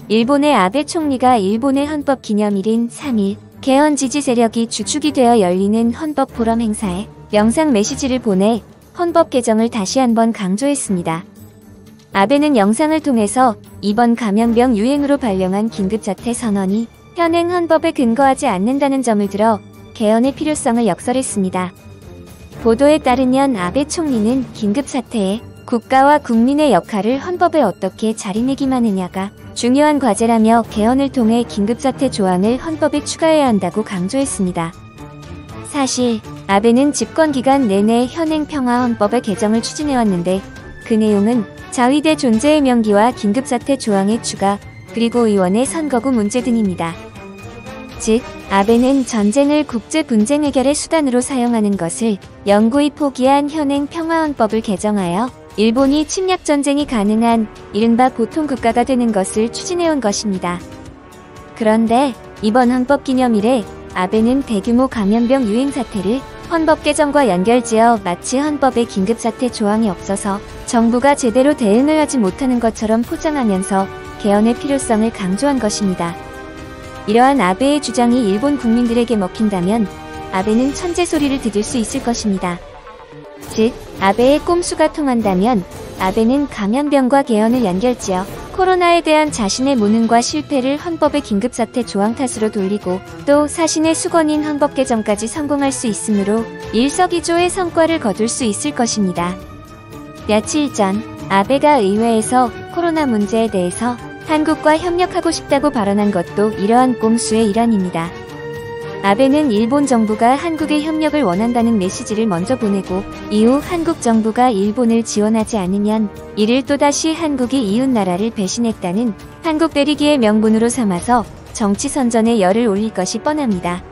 일본의 아베 총리가 일본의 헌법 기념일인 3일 개헌 지지 세력이 주축이 되어 열리는 헌법 포럼 행사에 영상 메시지를 보내 헌법 개정을 다시 한번 강조했습니다. 아베는 영상을 통해서 이번 감염병 유행으로 발령한 긴급사태 선언이 현행 헌법에 근거하지 않는다는 점을 들어 개헌의 필요성을 역설했습니다. 보도에 따르면 아베 총리는 긴급사태에 국가와 국민의 역할을 헌법에 어떻게 자리매김 하느냐가 중요한 과제라며 개헌을 통해 긴급사태 조항을 헌법에 추가해야 한다고 강조했습니다. 사실 아베는 집권기간 내내 현행 평화헌법의 개정을 추진해왔는데 그 내용은 자위대 존재의 명기와 긴급사태 조항의 추가, 그리고 의원의 선거구 문제 등입니다. 즉, 아베는 전쟁을 국제 분쟁 해결의 수단으로 사용하는 것을 영구히 포기한 현행 평화헌법을 개정하여 일본이 침략전쟁이 가능한 이른바 보통국가가 되는 것을 추진해온 것입니다. 그런데 이번 헌법기념일에 아베는 대규모 감염병 유행 사태를 헌법 개정과 연결지어 마치 헌법에 긴급사태 조항이 없어서 정부가 제대로 대응을 하지 못하는 것처럼 포장하면서 개헌의 필요성을 강조한 것입니다. 이러한 아베의 주장이 일본 국민들에게 먹힌다면 아베는 천재 소리를 듣을 수 있을 것입니다. 즉, 아베의 꼼수가 통한다면 아베는 감염병과 개헌을 연결지어 코로나에 대한 자신의 무능과 실패를 헌법의 긴급사태 조항 탓으로 돌리고 또 자신의 수건인 헌법 개정까지 성공할 수 있으므로 일석이조의 성과를 거둘 수 있을 것입니다. 며칠 전 아베가 의회에서 코로나 문제에 대해서 한국과 협력하고 싶다고 발언한 것도 이러한 꼼수의 일환입니다. 아베는 일본 정부가 한국의 협력을 원한다는 메시지를 먼저 보내고 이후 한국 정부가 일본을 지원하지 않으면 이를 또다시 한국이 이웃나라를 배신했다는 한국 때리기의 명분으로 삼아서 정치 선전에 열을 올릴 것이 뻔합니다.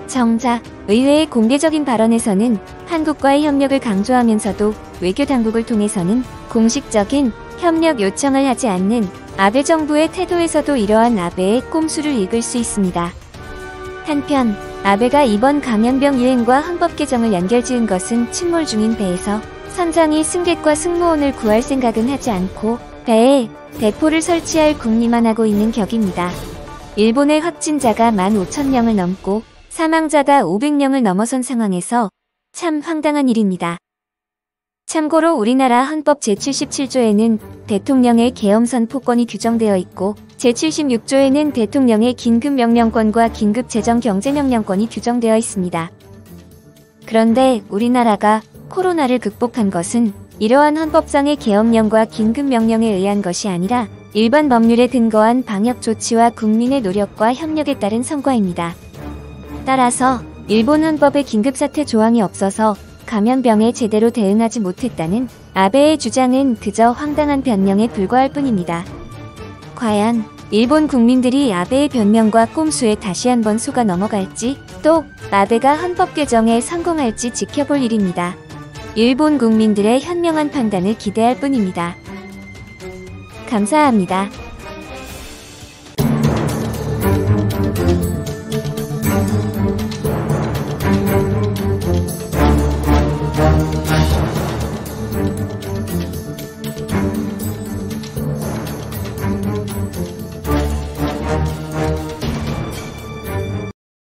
정작 의회의 공개적인 발언에서는 한국과의 협력을 강조하면서도 외교당국을 통해서는 공식적인 협력 요청을 하지 않는 아베 정부의 태도에서도 이러한 아베의 꼼수를 읽을 수 있습니다. 한편 아베가 이번 감염병 유행과 헌법 개정을 연결지은 것은 침몰 중인 배에서 선장이 승객과 승무원을 구할 생각은 하지 않고 배에 대포를 설치할 궁리만 하고 있는 격입니다. 일본의 확진자가 15,000명을 넘고 사망자가 500명을 넘어선 상황에서 참 황당한 일입니다. 참고로 우리나라 헌법 제77조에는 대통령의 계엄 선포권이 규정되어 있고 제76조에는 대통령의 긴급명령권과 긴급재정경제명령권이 규정되어 있습니다. 그런데 우리나라가 코로나를 극복한 것은 이러한 헌법상의 계엄령과 긴급명령에 의한 것이 아니라 일반 법률에 근거한 방역조치와 국민의 노력과 협력에 따른 성과입니다. 따라서 일본 헌법에 긴급사태 조항이 없어서 감염병에 제대로 대응하지 못했다는 아베의 주장은 그저 황당한 변명에 불과할 뿐입니다. 과연 일본 국민들이 아베의 변명과 꼼수에 다시 한번 속아 넘어갈지 또 아베가 헌법 개정에 성공할지 지켜볼 일입니다. 일본 국민들의 현명한 판단을 기대할 뿐입니다. 감사합니다.